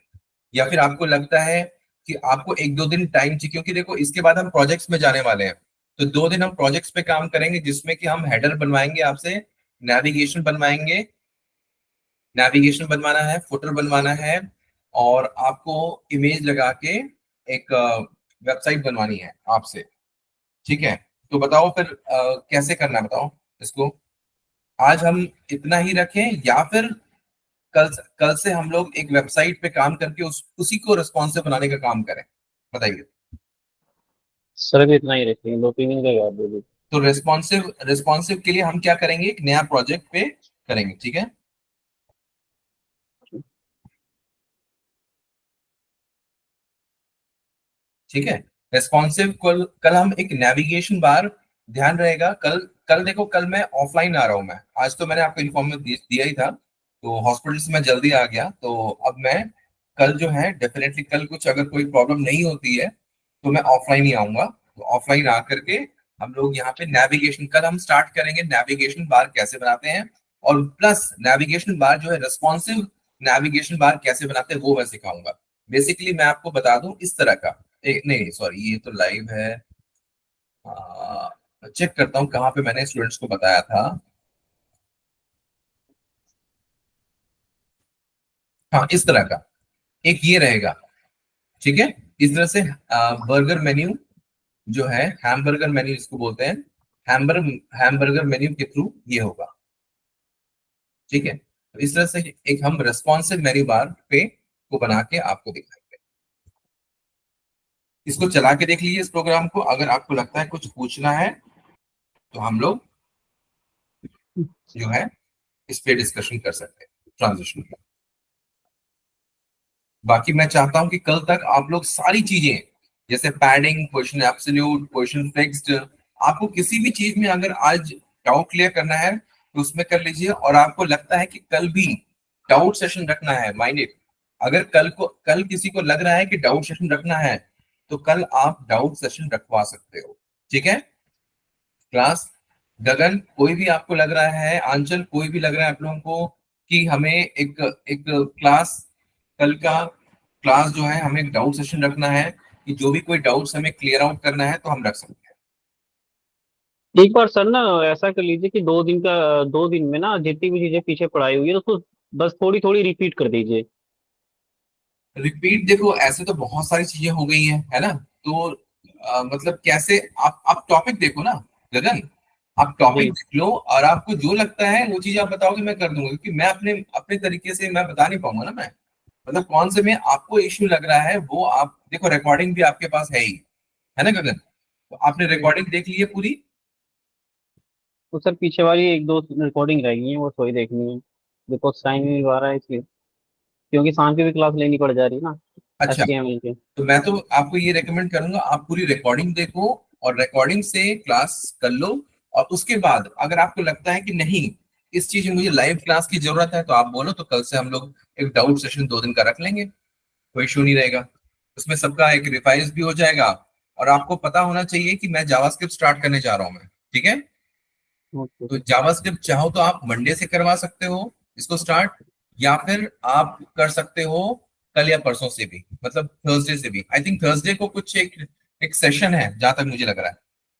या फिर आपको लगता है कि आपको 1 2 दिन टाइम चाहिए, क्योंकि देखो इसके बाद हम प्रोजेक्ट्स में जाने वाले हैं, तो 2 दिन हम प्रोजेक्ट्स पे काम करेंगे, जिसमें कि हम हेडर बनवाएंगे आपसे, नेविगेशन बनवाएंगे, नेविगेशन बनवाना है, फुटर बनवाना है, और आपको इमेज लगा के एक वेबसाइट बनवानी है आपसे। ठीक है, तो बताओ फिर कैसे करना है, बताओ इसको। आज हम इतना ही रखें, या फिर कल से हम लोग एक वेबसाइट पे काम करके उसी को रिस्पॉन्सिव बनाने का काम करें? बताइए। सर अभी इतना ही रखेंगे, 2 3 दिन का याद दे दीजिए। तो रेस्पॉन्सिव रेस्पॉन्सिव के लिए हम क्या करेंगे, एक नया प्रोजेक्ट पे करेंगे, ठीक है। ठीक है, रेस्पॉन्सिव कल हम एक नेविगेशन बार, ध्यान रहेगा कल कल देखो, कल मैं ऑफलाइन आ रहा हूं, मैं आज तो मैंने आपको इन्फॉर्म दिया ही था, तो हॉस्पिटल से मैं जल्दी आ गया, तो अब मैं कल जो है डेफिनेटली कल कुछ अगर कोई प्रॉब्लम नहीं होती है तो मैं ऑफलाइन ही आऊंगा, तो ऑफलाइन आकर के हम लोग यहाँ पे नेविगेशन कल हम स्टार्ट करेंगे, नेविगेशन बार कैसे बनाते हैं, और प्लस नेविगेशन बार जो है रेस्पॉन्सिव नेविगेशन बार कैसे बनाते हैं वो मैं सिखाऊंगा। बेसिकली मैं आपको बता दूं इस तरह का, नहीं सॉरी ये तो लाइव है, चेक करता हूँ कहाँ पे मैंने स्टूडेंट्स को बताया था। हाँ इस तरह का एक ये रहेगा, ठीक है। इस तरह से बर्गर मेन्यू जो है, हैमबर्गर मेन्यू इसको बोलते हैं, हैमबर्गर मेन्यू के थ्रू ये होगा, ठीक है। तो इस तरह से एक हम रेस्पॉन्सिव मेन्यू बार पे को बना के आपको दिखाएंगे। इसको चला के देख लीजिए इस प्रोग्राम को, अगर आपको लगता है कुछ पूछना है तो हम लोग जो है इस पे डिस्कशन कर सकते हैं ट्रांजिशन पे। बाकी मैं चाहता हूं कि कल तक आप लोग सारी चीजें जैसे padding, question absolute, question fixed, आपको किसी भी चीज में अगर आज डाउट क्लियर करना है तो उसमें कर लीजिए, और आपको लगता है कि कल भी डाउट सेशन रखना है माइंडेड, अगर कल किसी को लग रहा है कि डाउट सेशन रखना है तो कल आप डाउट सेशन रखवा सकते हो, ठीक है। क्लास गगन कोई भी आपको लग रहा है, आंचल कोई भी लग रहा है आप लोगों को कि हमें एक एक क्लास, कल का क्लास जो है हमें एक डाउट सेशन रखना है, कि जो भी कोई डाउट्स हमें क्लियर आउट करना है तो हम रख सकते एक बार सर ना ऐसा कर लीजिए कि 2 दिन में ना जितनी भी चीजें पीछे पढ़ाई हुई है तो उसको बस थोड़ी थोड़ी रिपीट कर दीजिए। हैं। रिपीट देखो ऐसे तो बहुत सारी चीजें हो गई हैं, है ना, तो मतलब कैसे आप टॉपिक देखो ना गगन, आप टॉपिक जी देख लो और आपको जो लगता है वो चीज आप बताओगे, मैं कर दूंगा, क्योंकि मैं अपने अपने तरीके से मैं बता नहीं पाऊंगा ना, मैं मतलब कौन से में आपको इश्यू लग रहा है वो आप देखो, रिकॉर्डिंग भी आपके पास है ही, है ना गगन, तो आपने रिकॉर्डिंग देख ली है पूरी। तो सर पीछे वाली 1-2 रिकॉर्डिंग रह गई है वो थोड़ी देखनी है, बिकॉज टाइम नहीं मिल पा रहा है इसलिए, क्योंकि शाम की भी क्लास लेनी पड़ जा रही है ना अच्छा, HTML की। तो मैं तो आपको ये रेकमेंड करूंगा आप पूरी रिकॉर्डिंग देखो और रिकॉर्डिंग से क्लास कर लो, और उसके बाद अगर आपको लगता है कि नहीं इस चीज में मुझे लाइव क्लास की जरूरत है तो आप बोलो, तो कल से हम लोग एक डाउट सेशन 2 दिन का रख लेंगे, कोई इशू नहीं रहेगा, उसमें सबका एक रिवाइज भी हो जाएगा, और आपको पता होना चाहिए कि मैं जावास्क्रिप्ट स्टार्ट करने जा रहा हूँ मैं, ठीक है। ओके। तो जावास्क्रिप्ट चाहो तो आप मंडे से करवा सकते हो इसको स्टार्ट, या फिर आप कर सकते हो कल या परसों से भी, मतलब थर्सडे से भी, आई थिंक थर्सडे को कुछ एक सेशन है जहां तक मुझे लग रहा है,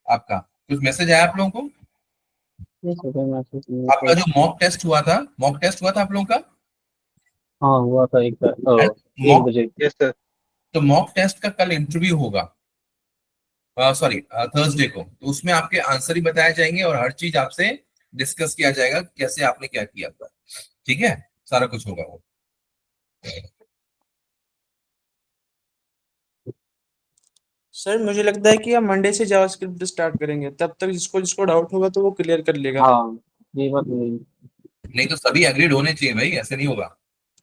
आपका कुछ मैसेज आया आप लोगों को, ये सेकंड मैसेज आपका मैसेज। जो मॉक टेस्ट हुआ था आप लोगों का, हाँ हुआ था एक मॉक, बजे। Yes sir. तो मॉक टेस्ट का कल इंटरव्यू होगा, सॉरी थर्सडे को, तो उसमें आपके आंसर ही बताए जाएंगे और हर चीज आपसे डिस्कस किया जाएगा कैसे आपने क्या किया था, ठीक है, सारा कुछ होगा वो। सर मुझे लगता है कि हम मंडे से जावास्क्रिप्ट स्टार्ट करेंगे, तब तक जिसको जिसको डाउट होगा तो वो क्लियर कर लेगा। हाँ ये बात नहीं। नहीं तो सभी एग्रीड होने चाहिए भाई, ऐसे नहीं होगा।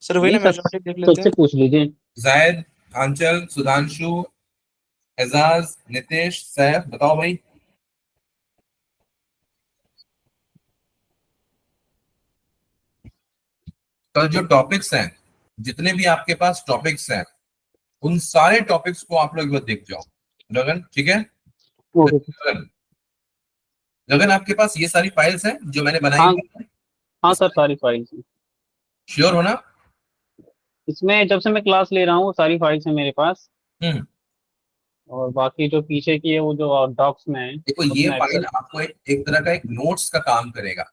सर वही नहीं ना, सर मेजोरिटी देख लेते सबसे हैं। पूछ लीजिए। जायद, आंचल, सुधांशु, एजाज, नितेश, सैफ, बताओ भाई। कल जो टॉपिक्स हैं, जितने भी आपके पास टॉपिक्स हैं, उन सारे टॉपिक्स को आप लोग एक बार देख जाओ, गगन, ठीक है। ओके। गगन, गगन आपके पास ये सारी फाइल्स हैं जो मैंने बनाई हाँ हुई हैं, हाँ सर सारी फाइल्स हैं। श्योर हो ना। इसमें जब से मैं क्लास ले रहा हूँ वो सारी फाइल्स हैं मेरे पास, हम्म, और बाकी जो पीछे की है वो जो डॉक्स में है देखो ये उसमें फाइल एक्सेल। आपको एक तरह का एक नोट्स का काम करेगा,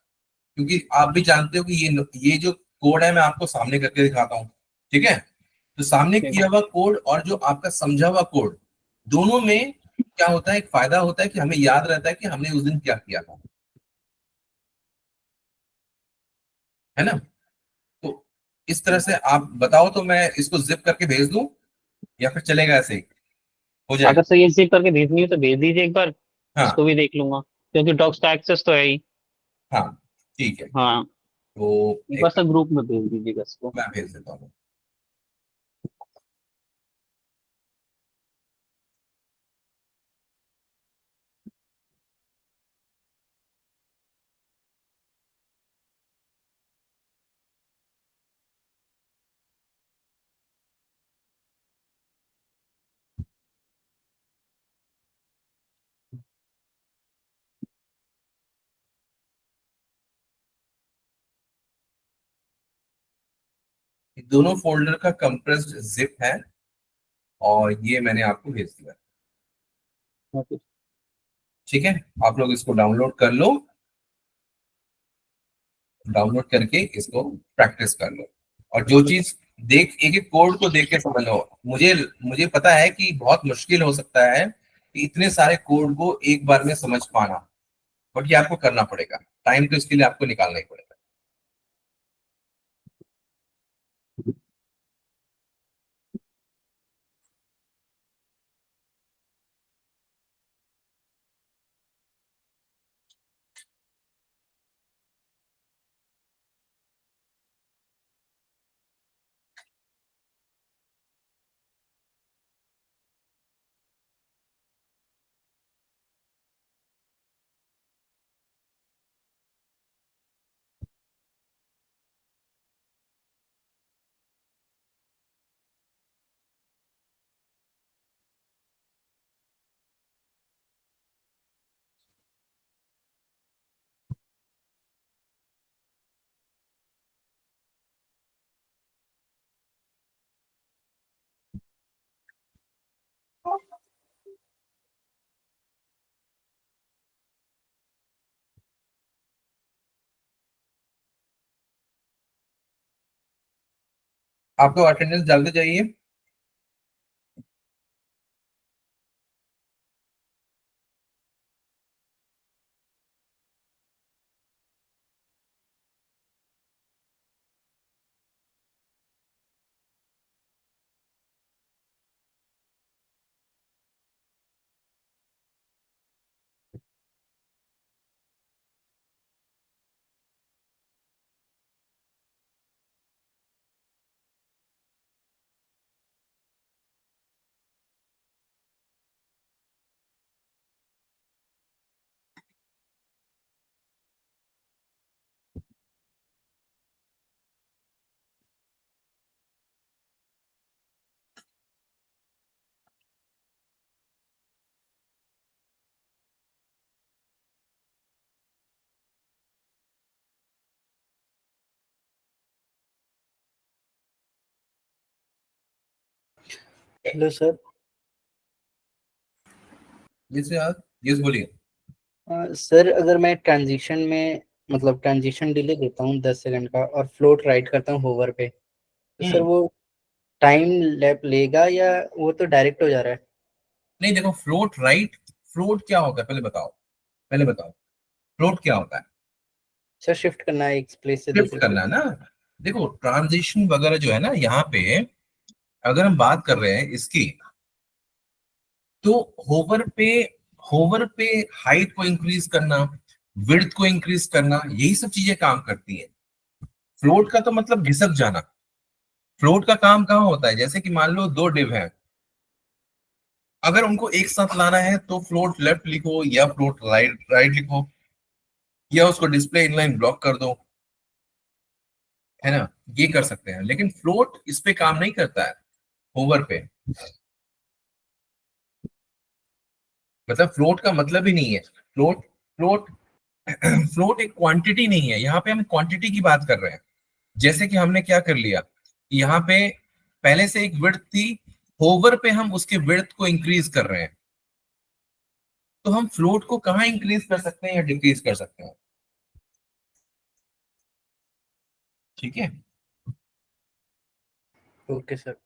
क्योंकि आप भी जानते हो कि ये जो कोड है मैं आपको सामने करके दिखाता हूँ, ठीक है। तो सामने ठीक किया हुआ कोड और जो आपका समझा हुआ कोड, दोनों में क्या होता है, एक फायदा होता है कि हमें याद रहता है कि हमने उस दिन क्या किया था, है ना। तो इस तरह से आप बताओ तो मैं इसको जिप करके भेज दूं या फिर चलेगा ऐसे ही हो अगर जाएगा। सही सेव करके भेजनी है तो भेज दीजिए एक बार, हाँ इसको भी देख लूंगा, क्योंकि डॉक्स का एक्सेस तो है ही। हाँ ठीक है, हाँ, तो एक एक बार सब ग्रुप में भेज दीजिएगा इसको। मैं भेज देता हूँ। दोनों फोल्डर का कंप्रेस्ड जिप है और ये मैंने आपको भेज दिया। ओके। ठीक है, आप लोग इसको डाउनलोड कर लो, डाउनलोड करके इसको प्रैक्टिस कर लो। और जो चीज देख, एक एक कोड को देख के समझ लो। मुझे मुझे पता है कि बहुत मुश्किल हो सकता है कि इतने सारे कोड को एक बार में समझ पाना, बट ये आपको करना पड़ेगा। टाइम तो इसके लिए आपको निकालना ही पड़ेगा। आपको अटेंडेंस डालते जाइए। Hello sir. जैसे आप यस बोलिए। सर अगर मैं ट्रांजिशन में मतलब ट्रांजिशन डिले देता हूँ 10 सेकंड का और फ्लोट राइट करता हूँ होवर पे, तो सर हम्म, वो टाइम लैप लेगा या वो तो डायरेक्ट हो जा रहा है? नहीं देखो, फ्लोट राइट, फ्लोट क्या होता है पहले बताओ, पहले बताओ फ्लोट क्या होता है। सर शिफ्ट करना है एक प्लेस से शिफ्ट दूसरे करना प्लेस। है ना। देखो ट्रांजिशन वगैरह जो है ना यहाँ पे, अगर हम बात कर रहे हैं इसकी, तो होवर पे, होवर पे हाइट को इंक्रीज करना, विड्थ को इंक्रीज करना, यही सब चीजें काम करती हैं। फ्लोट का तो मतलब घिसक जाना। फ्लोट का काम कहाँ होता है, जैसे कि मान लो दो डिव है, अगर उनको एक साथ लाना है तो फ्लोट लेफ्ट लिखो या फ्लोट राइट राइट लिखो, या उसको डिस्प्ले इनलाइन ब्लॉक कर दो, है ना। ये कर सकते हैं, लेकिन फ्लोट इस पे काम नहीं करता है, होवर पे। मतलब फ्लोट का मतलब ही नहीं है, फ्लोट, फ्लोट फ्लोट एक क्वांटिटी नहीं है, यहाँ पे हम क्वांटिटी की बात कर रहे हैं। जैसे कि हमने क्या कर लिया, यहाँ पे पहले से एक विड्थ थी, होवर पे हम उसके विड्थ को इंक्रीज कर रहे हैं, तो हम फ्लोट को कहाँ इंक्रीज कर सकते हैं या डिक्रीज कर सकते हैं। ठीक है। Okay sir.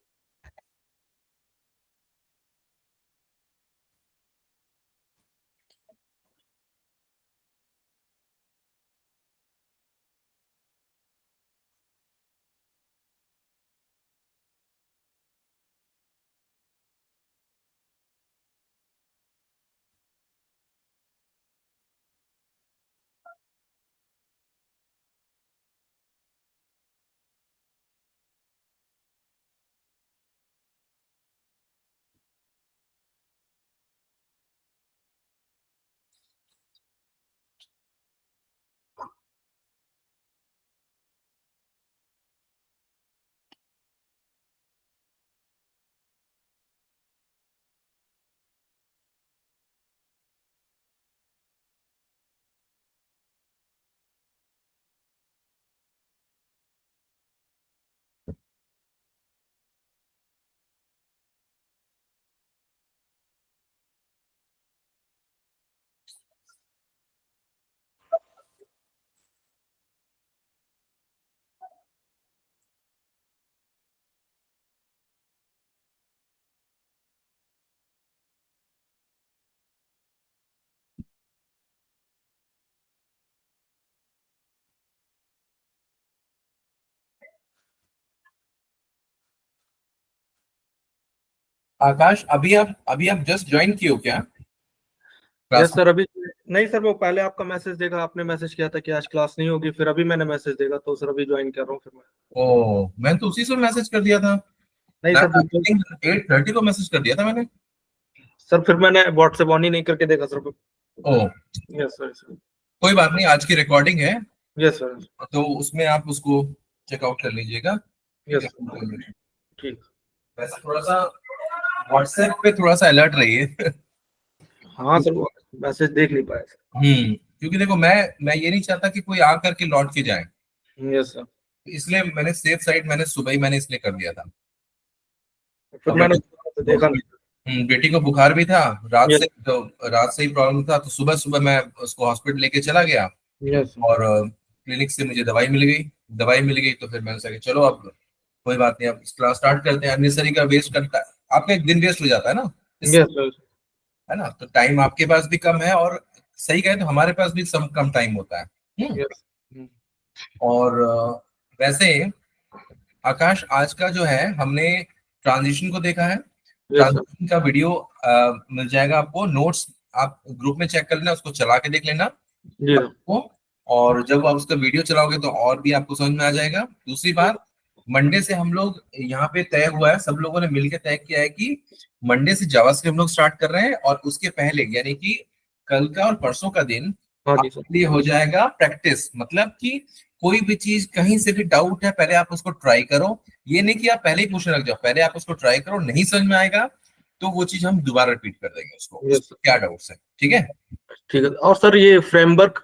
आकाश, अभी आप जस्ट ज्वाइन किए हो क्या यस क्लास? सर। अभी नहीं सर, वो पहले आपका मैसेज देखा, आपने मैसेज किया था कि आज क्लास नहीं होगी, फिर अभी मैंने मैसेज देखा तो सर अभी ज्वाइन कर रहा हूँ फिर मैं। ओ, मैंने तो उसी से मैसेज कर दिया था। नहीं सर, फिर 8:30 को मैसेज कर दिया था मैंने। सर फिर मैंने व्हाट्सएप ऑन ही नहीं करके देखा सर। ओ, यस सर। कोई बात नहीं, आज की रिकॉर्डिंग है यस सर। तो उसमें आप उसको चेकआउट कर लीजिएगा। ठीक यस है? सर। ठीक। वैसे थोड़ा सा व्हाट्सएप पे थोड़ा सा अलर्ट रहिए। हाँ सर, वो मैसेज देख नहीं पाया सर। क्योंकि देखो, मैं ये नहीं चाहता कि कोई आ करके लौट के जाए, यस सर। इसलिए मैंने सेफ साइड मैंने सुबह ही मैंने इसलिए कर दिया था। फिर अब मैंने देखा नहीं। बेटी को बुखार भी था रात Yes. से, तो रात से ही प्रॉब्लम था, तो सुबह सुबह मैं उसको हॉस्पिटल लेके चला गया यस और क्लिनिक से मुझे दवाई मिल गई तो फिर मैंने सोचा कि चलो अब कोई बात नहीं, अब क्लास स्टार्ट करते हैं। अननेसेसरी का वेस्ट करता है, आपका एक दिन वेस्ट हो जाता है ना इससे, यस सर। है ना? तो टाइम आपके पास भी कम है और सही कहे तो हमारे पास भी सम कम टाइम होता है। यस। और वैसे आकाश, आज का जो है हमने ट्रांजिशन को देखा है। Yes sir. ट्रांजिशन का वीडियो मिल जाएगा आपको, नोट्स आप ग्रुप में चेक कर लेना, उसको चला के देख लेना जी सर। आपको। और जब आप उसका वीडियो चलाओगे तो और भी आपको समझ में आ जाएगा। दूसरी बात, मंडे से हम लोग यहाँ पे तय हुआ है, सब लोगों ने मिलकर तय किया है कि मंडे से जावास्क्रिप्ट हम लोग स्टार्ट कर रहे हैं, और उसके पहले यानी कि कल का और परसों का दिन हाँ जी सर। आपके लिए हो जाएगा प्रैक्टिस। मतलब कि कोई भी चीज कहीं से भी डाउट है, पहले आप उसको ट्राई करो। ये नहीं कि आप पहले ही पूछने लग जाओ, पहले आप उसको ट्राई करो, नहीं समझ में आएगा तो वो चीज हम दोबारा रिपीट कर देंगे उसको, Yes, उसको क्या डाउट्स है। ठीक है? ठीक है। और सर ये फ्रेमवर्क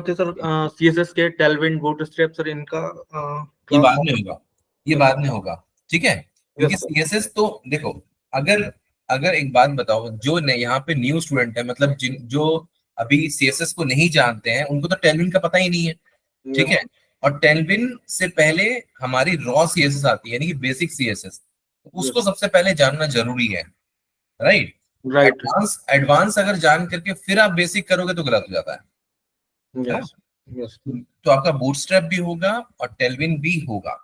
थे सर, सीएसएस के टेलविन बूटस्ट्रैप सर, इनका ये class- बाद में होगा, ये बाद में होगा। ठीक है? क्योंकि Yes, sir. सीएसएस तो देखो, अगर अगर एक बात बताओ, जो यहाँ पे न्यू स्टूडेंट है, मतलब जो अभी सीएसएस को नहीं जानते हैं, उनको तो टेलविन का पता ही नहीं है। ठीक है? और टेलविन से पहले हमारी रॉ सीएसएस आती है, यानी कि बेसिक सीएसएस, उसको सबसे पहले जानना जरूरी है। राइट? राइट। एडवांस अगर जान करके फिर आप बेसिक करोगे तो गलत हो जाता है ना? यस। यस। तो आपका बूटस्ट्रैप भी होगा और टेलविन भी होगा,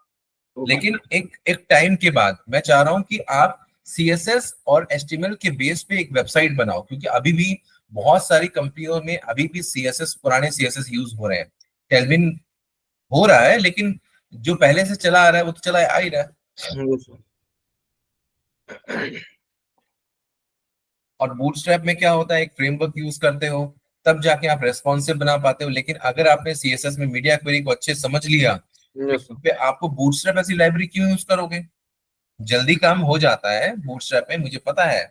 लेकिन एक टाइम के बाद मैं चाह रहा हूं कि आप सीएसएस और एचटीएमएल के बेस पे एक वेबसाइट बनाओ, क्योंकि अभी भी बहुत सारी कंपनियों में अभी भी सीएसएस, पुराने सीएसएस यूज हो रहे हैं। टेलविन हो रहा है, लेकिन जो पहले से चला आ रहा है वो तो चला आ ही रहा है। और बूटस्ट्रैप में क्या होता है, एक फ्रेमवर्क यूज करते हो तब जाके आप रेस्पॉन्सिव बना पाते हो। लेकिन अगर आपने सीएसएस में मीडिया क्वेरी को अच्छे समझ लिया, तो आपको बूटस्ट्रैप ऐसी लाइब्रेरी क्यों यूज करोगे? जल्दी काम हो जाता है बूटस्ट्रैप में, मुझे पता है,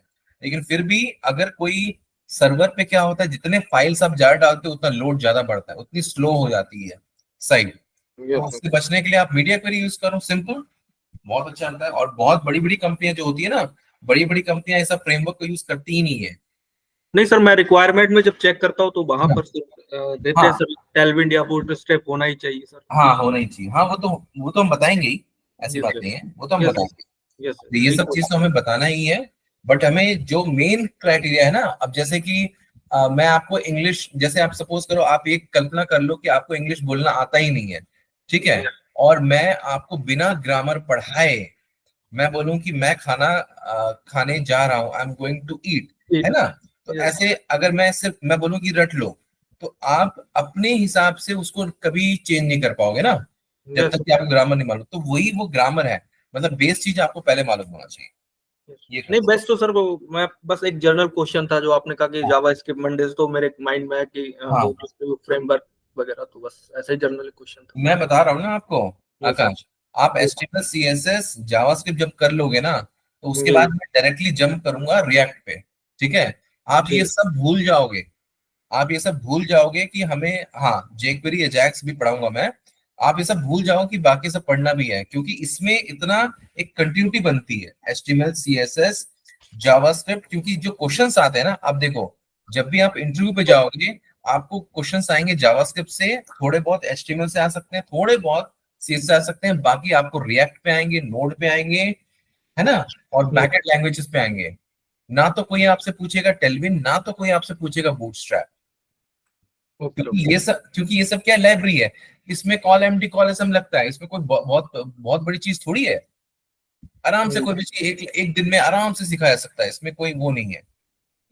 लेकिन फिर भी अगर कोई सर्वर पे क्या होता है, जितने फाइल्स आप ज्यादा डालते हो उतना लोड ज्यादा बढ़ता है, उतनी स्लो हो जाती है साइट। तो उससे बचने के लिए आप मीडिया क्वेरी यूज करो, सिंपल, बहुत अच्छा आता है। और बहुत बड़ी बड़ी कंपनियां जो होती है ना, बड़ी बड़ी कंपनियां ऐसा फ्रेमवर्क को यूज करती ही नहीं है। नहीं सर, मैं रिक्वायरमेंट में जब चेक करता हूँ तो वहां पर देते हैं हाँ। सर, टेलविन या बूटस्ट्रैप होना ही चाहिए सर। हाँ, होना ही चाहिए। हाँ, वो तो हम बताएंगे ही, ऐसी Yes, बात yes. नहीं है, वो तो हम Yes, बताएंगे। यस तो ये सब चीज तो हमें बताना ही है। बट हमें जो मेन क्राइटेरिया है ना, अब जैसे कि मैं आपको इंग्लिश, जैसे आप सपोज करो, आप एक कल्पना कर लो कि आपको इंग्लिश बोलना आता ही नहीं है, ठीक है, और मैं आपको बिना ग्रामर पढ़ाए मैं बोलूं कि मैं खाने जा रहा हूं, I am going to eat, है ना? तो Yes. ऐसे अगर मैं सिर्फ मैं बोलूं कि रट लो, तो आप अपने हिसाब से उसको कभी चेंज नहीं कर पाओगे ना, जब तक कि आपको ग्रामर नहीं मालूम। तो वही वो ग्रामर है, मतलब बेस चीज आपको पहले मालूम होना चाहिए। ये नहीं, बेस्ट तो सर वो मैं बस एक जनरल क्वेश्चन था जो आपने कहा कि जावा स्क्रिप्ट मंडेज, तो मेरे माइंड में है कि हाँ। फ्रेमवर्क वगैरह, तो बस ऐसे ही जनरल क्वेश्चन था। मैं बता रहा हूँ ना आपको Yes, आकाश, आप HTML CSS जावास्क्रिप्ट जब कर लोगे ना, तो उसके बाद मैं डायरेक्टली जंप करूंगा रिएक्ट पे। ठीक है? आप ये सब भूल जाओगे, आप ये सब भूल जाओगे कि हमें, हाँ, jQuery एजाक्स भी पढ़ाऊंगा मैं, आप ये सब भूल जाओ कि बाकी सब पढ़ना भी है, क्योंकि इसमें इतना एक कंटिन्यूटी बनती है HTML CSS जावास्क्रिप्ट। क्योंकि जो क्वेश्चंस आते हैं ना, आप देखो, जब भी आप इंटरव्यू पे जाओगे आपको क्वेश्चंस आएंगे जावास्क्रिप्ट से, थोड़े बहुत HTML से आ सकते हैं, थोड़े बहुत CSS से आ सकते हैं, बाकी आपको रिएक्ट पे आएंगे, नोड पे आएंगे, है ना, और बैकएंड लैंग्वेजेस पे आएंगे। ना तो कोई आपसे पूछेगा टेलविन, ना तो कोई आपसे पूछेगा बूटस्ट्रैप, क्योंकि ये सब क्या लाइब्रेरी है, इसमें कॉल एमडी कॉल एसएम लगता है, इसमें कोई बहुत बहुत बड़ी चीज थोड़ी है। आराम से कोई भी चीज एक एक दिन में आराम से सिखाया जा सकता है, इसमें कोई वो नहीं है।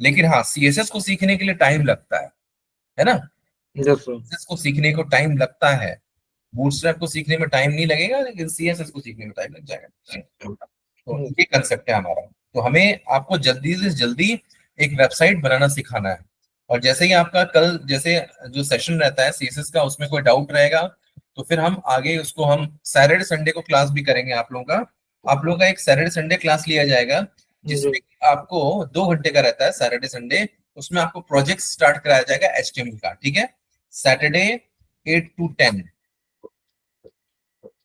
लेकिन हाँ, सीएसएस को सीखने के लिए टाइम लगता है ना। Yes sir. सीएसएस को सीखने को टाइम लगता है, बूटस्ट्रैप को सीखने में टाइम नहीं लगेगा, लेकिन सीएसएस को सीखने में टाइम लग जाएगा। तो ये कंसेप्ट है हमारा। तो हमें आपको जल्दी से जल्दी एक वेबसाइट बनाना सिखाना है। और जैसे ही आपका कल जैसे जो सेशन रहता है सीएसएस का, उसमें कोई डाउट रहेगा तो फिर हम आगे उसको हम सैटरडे संडे को क्लास भी करेंगे आप लोगों का। आप लोगों का एक सैटरडे संडे क्लास लिया जाएगा, जिसमें आपको 2 घंटे का रहता है सैटरडे संडे। उसमें आपको प्रोजेक्ट स्टार्ट कराया जाएगा एचटीएमएल का, ठीक है, सैटरडे 8 to 10।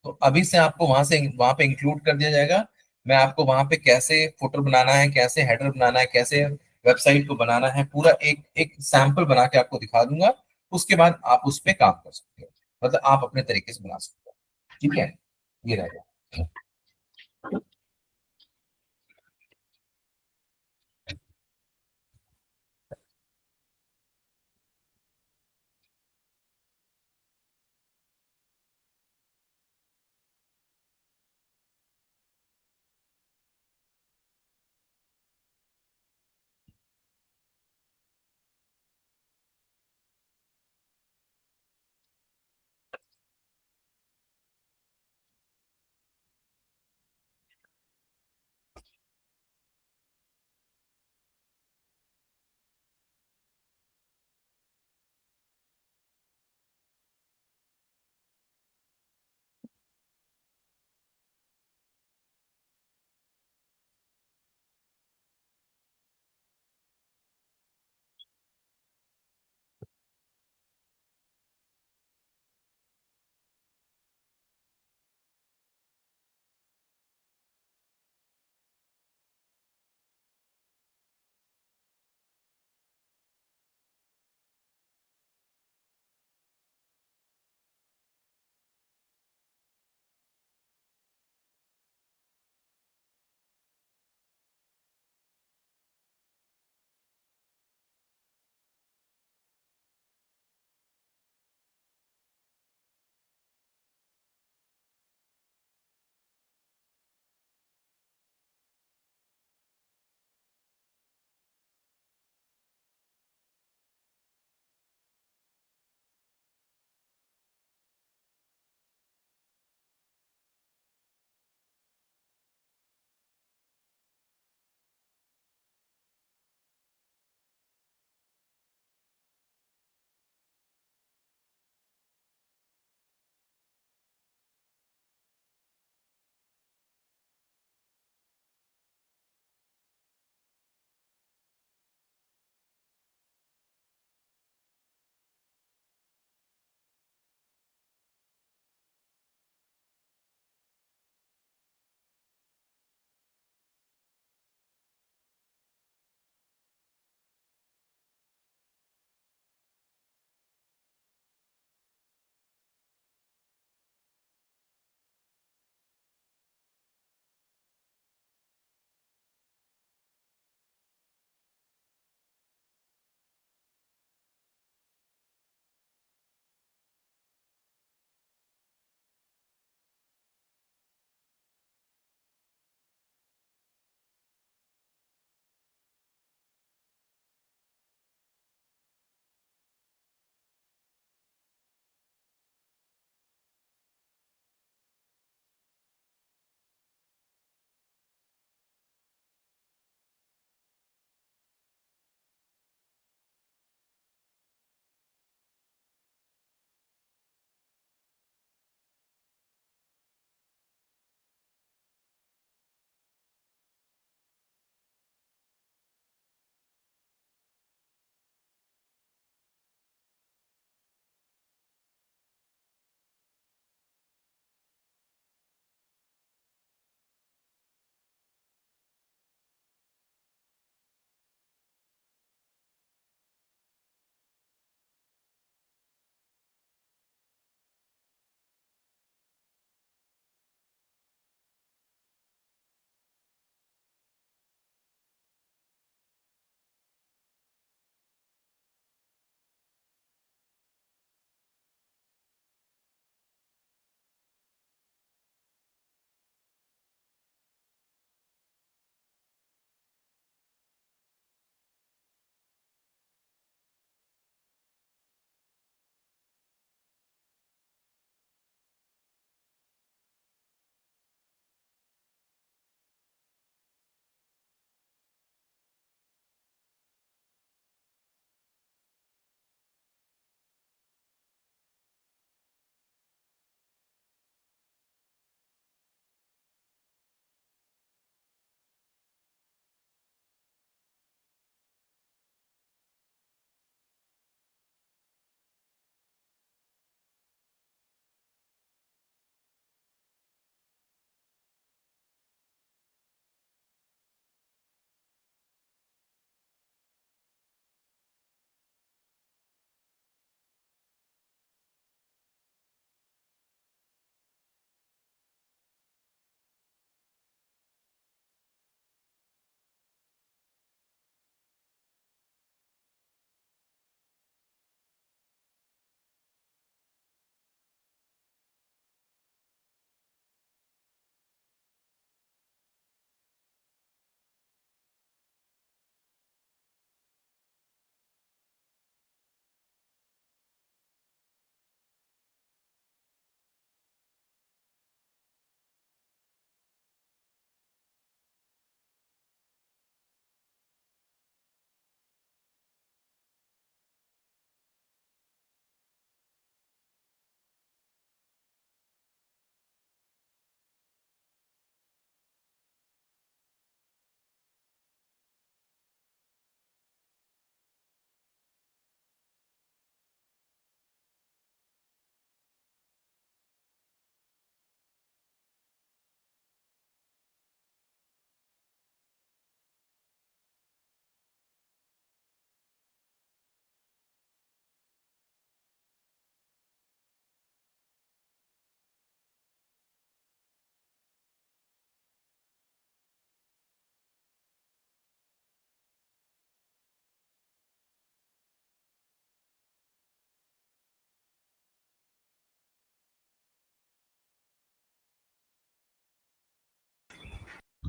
तो अभी से आपको वहां पे इंक्लूड कर दिया जाएगा। मैं आपको वहां पे कैसे फुटर बनाना है, कैसे हेडर बनाना है, कैसे वेबसाइट को बनाना है, पूरा एक एक सैंपल बना के आपको दिखा दूंगा। उसके बाद आप उस पे काम कर सकते हो, मतलब आप अपने तरीके से बना सकते हो, ठीक है। ये रहेगा।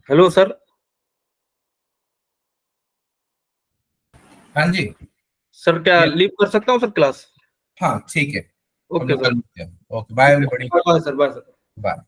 Hello sir. हाँ जी। सर क्या लीव कर सकता हूँ सर क्लास? हाँ ठीक है, हम ओके लोग सर। कर लेते हैं। Okay bye everybody, bye sir, bye sir. Bye.